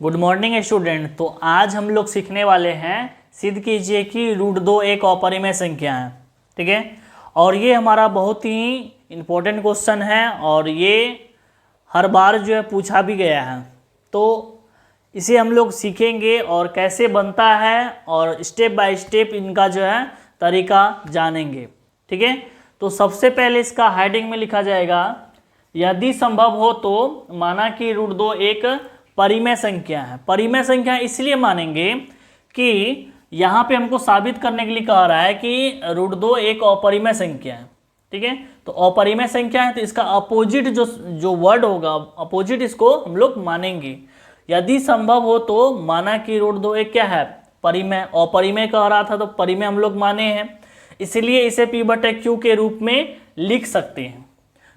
Good morning student. तो आज हम लोग सीखने वाले हैं, सिद्ध कीजिए कि √2 एक अपरिमेय संख्या है। ठीक है, और ये हमारा बहुत ही इम्पोर्टेंट क्वेश्चन है और ये हर बार जो है पूछा भी गया है। तो इसे हम लोग सीखेंगे और कैसे बनता है और स्टेप बाय स्टेप इनका जो है तरीका जानेंगे। ठीक है, तो सबसे पहले इसका हेडिंग में लिखा जाएगा, यदि संभव हो तो माना कि √2 एक परिमेय संख्या है। परिमेय संख्या इसलिए मानेंगे कि यहाँ पे हमको साबित करने के लिए कह रहा है कि √2 एक अपरिमेय संख्या है। ठीक है, तो अपरिमेय संख्या है तो इसका अपोजिट जो वर्ड होगा, अपोजिट इसको हम लोग मानेंगे। यदि संभव हो तो माना कि √2 एक क्या है, परिमेय। अपरिमेय कह रहा था तो परिमेय हम लोग माने हैं, इसलिए इसे P/Q के रूप में लिख सकते हैं।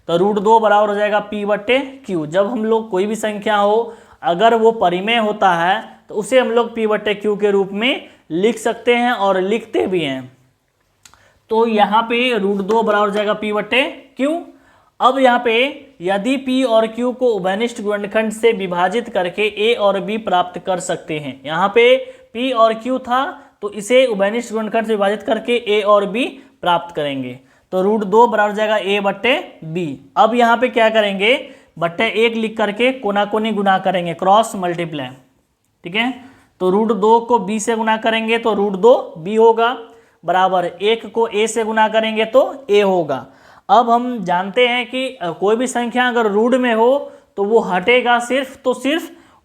तो √2 बराबर हो जाएगा P/Q। जब हम लोग कोई भी संख्या हो अगर वो परिमेय होता है तो उसे हम लोग P/Q के रूप में लिख सकते हैं और लिखते भी हैं। तो यहाँ पे √2 बराबर हो जाएगा P/Q। अब यहाँ पे यदि P और Q को उभयनिष्ठ गुणनखंड से विभाजित करके A और B प्राप्त कर सकते हैं। यहाँ पे P और Q था तो इसे उभयनिष्ठ गुणनखंड से विभाजित करके A और B प्राप्त करेंगे। तो √2 बराबर हो जाएगा A/B। अब यहाँ पे क्या करेंगे, बट्टे 1 लिख करके कोना कोनी गुना करेंगे, क्रॉस मल्टीप्लाई। ठीक है, तो √2 को B से गुना करेंगे तो √2 B होगा, बराबर 1 को A से गुना करेंगे तो A होगा। अब हम जानते हैं कि कोई भी संख्या अगर रूट में हो तो वो हटेगा सिर्फ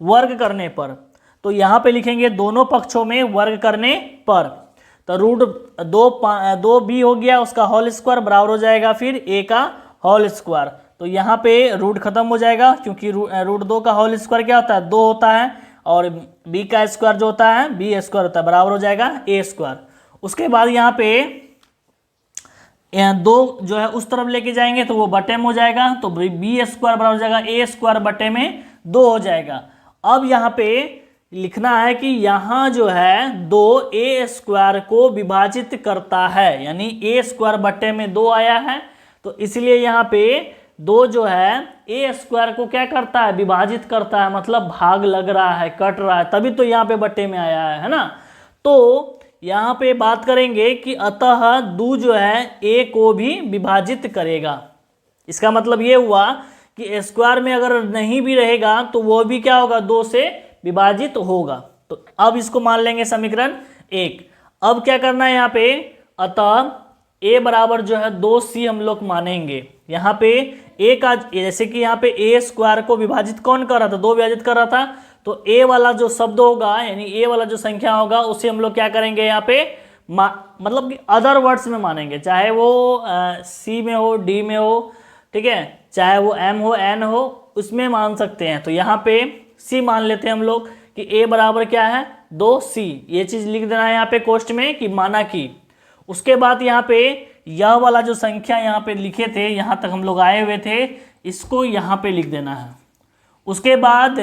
वर्ग करने पर। तो यहाँ पे लिखेंगे दोनों पक्षों में वर्ग करने पर। तो √2 हो गया, उसका होल स्क्वायर बराबर हो जाएगा फिर A का होल स्क्वायर। तो यहाँ पे रूट खत्म हो जाएगा क्योंकि √2 का होल स्क्वायर क्या होता है, 2 होता है, और B का स्क्वायर जो होता है B² होता है, बराबर हो जाएगा A²। उसके बाद यहाँ पे 2 जो है उस तरफ लेके जाएंगे तो वो बटे में हो जाएगा, तो B² बराबर हो जाएगा A² बटे में 2 हो जाएगा। अब यहाँ पे लिखना है कि यहाँ जो है 2 A² को विभाजित करता है, यानी A² बटे में 2 आया है, तो इसलिए यहाँ पे 2 जो है A² को क्या करता है, विभाजित करता है, मतलब भाग लग रहा है, कट रहा है, तभी तो यहाँ पे बटे में आया है ना। तो यहाँ पे बात करेंगे कि अतः 2 जो है A को भी विभाजित करेगा। इसका मतलब ये हुआ कि स्क्वायर में अगर नहीं भी रहेगा तो वो भी क्या होगा, 2 से विभाजित होगा। तो अब इसको मान लेंगे समीकरण 1। अब क्या करना है यहाँ पे, अतः A बराबर जो है 2C हम लोग मानेंगे। यहाँ पे A का, जैसे कि यहाँ पे A² को विभाजित कौन कर रहा था, 2 विभाजित कर रहा था, तो A वाला जो शब्द होगा यानी A वाला जो संख्या होगा उसे हम लोग क्या करेंगे यहाँ पे मतलब कि अदर वर्ड्स में मानेंगे, चाहे वो C में हो, D में हो, ठीक है, चाहे वो M हो, N हो, उसमें मान सकते हैं। तो यहाँ पे C मान लेते हैं हम लोग कि A बराबर क्या है, 2C। ये चीज़ लिख देना है यहाँ पे कोष्ठ में कि माना कि। उसके बाद यहाँ पे यह वाला जो संख्या यहाँ पे लिखे थे, यहाँ तक हम लोग आए हुए थे, इसको यहाँ पे लिख देना है। उसके बाद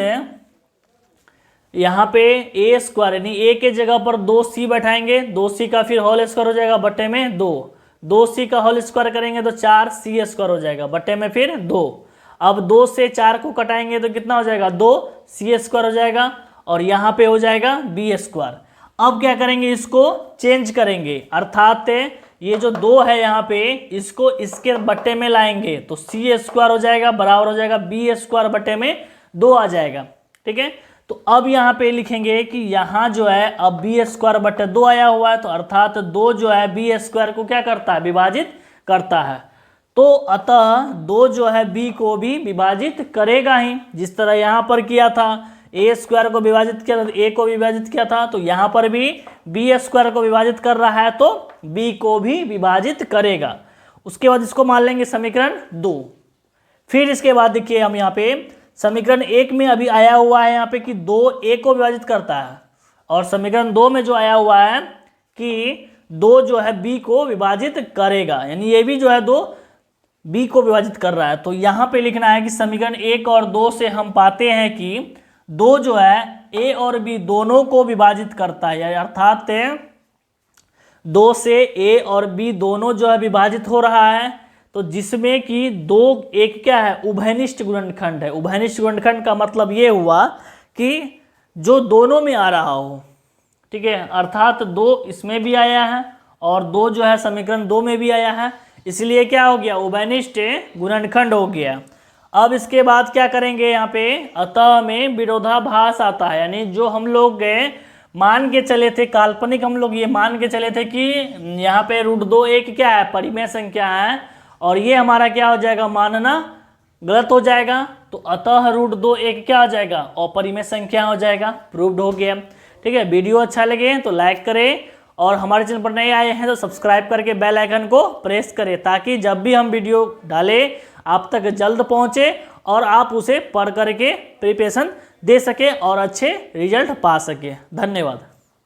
यहाँ पे A² यानी A के जगह पर 2C बैठाएंगे, 2C का फिर होल स्क्वायर हो जाएगा बटे में 2, 2C का होल स्क्वायर करेंगे तो 4C² हो जाएगा बटे में फिर 2। अब 2 से 4 को कटाएंगे तो कितना हो जाएगा, 2C² हो जाएगा, और यहाँ पे हो जाएगा B²। अब क्या करेंगे, इसको चेंज करेंगे, अर्थात ये जो 2 है यहाँ पे इसको इसके बट्टे में लाएंगे तो C² हो जाएगा, बराबर हो जाएगा B² बटे में 2 आ जाएगा। ठीक है, तो अब यहाँ पे लिखेंगे कि यहाँ जो है अब B² बटे 2 आया हुआ है, तो अर्थात 2 जो है B² को क्या करता है, विभाजित करता है। तो अतः 2 जो है B को भी विभाजित करेगा ही, जिस तरह यहाँ पर किया था, A² को विभाजित किया था, A को विभाजित किया था, तो यहाँ पर भी B² को विभाजित कर रहा है तो B को भी विभाजित करेगा। उसके बाद इसको मान लेंगे समीकरण 2। फिर इसके बाद देखिए हम यहाँ पे समीकरण 1 में अभी आया हुआ है यहाँ पे कि 2 A को विभाजित करता है, और समीकरण 2 में जो आया हुआ है कि 2 जो है B को विभाजित करेगा, यानी ये भी जो है 2 B को विभाजित कर रहा है। तो यहाँ पे लिखना है कि समीकरण 1 और 2 से हम पाते हैं कि 2 जो है A और B दोनों को विभाजित करता है, अर्थात 2 से A और B दोनों जो है विभाजित हो रहा है, तो जिसमें कि 2 एक क्या है, उभयनिष्ठ गुणनखंड है। उभयनिष्ठ गुणनखंड का मतलब ये हुआ कि जो दोनों में आ रहा हो, ठीक है, अर्थात 2 इसमें भी आया है और 2 जो है समीकरण 2 में भी आया है, इसलिए क्या हो गया, उभयनिष्ठ गुणनखंड हो गया। अब इसके बाद क्या करेंगे यहाँ पे, अतः में विरोधाभास आता है, यानी जो हम लोग मान के चले थे, काल्पनिक हम लोग ये मान के चले थे कि यहाँ पे √2 एक क्या है, परिमेय संख्या है, और ये हमारा क्या हो जाएगा, मानना गलत हो जाएगा। तो अतः √2 एक क्या हो जाएगा, अपरिमेय संख्या हो जाएगा, प्रूव्ड हो गया। ठीक है, वीडियो अच्छा लगे तो लाइक करें और हमारे चैनल पर नए आए हैं तो सब्सक्राइब करके बेल आइकन को प्रेस करें, ताकि जब भी हम वीडियो डालें आप तक जल्द पहुंचे और आप उसे पढ़ करके प्रिपरेशन दे सके और अच्छे रिजल्ट पा सके। धन्यवाद।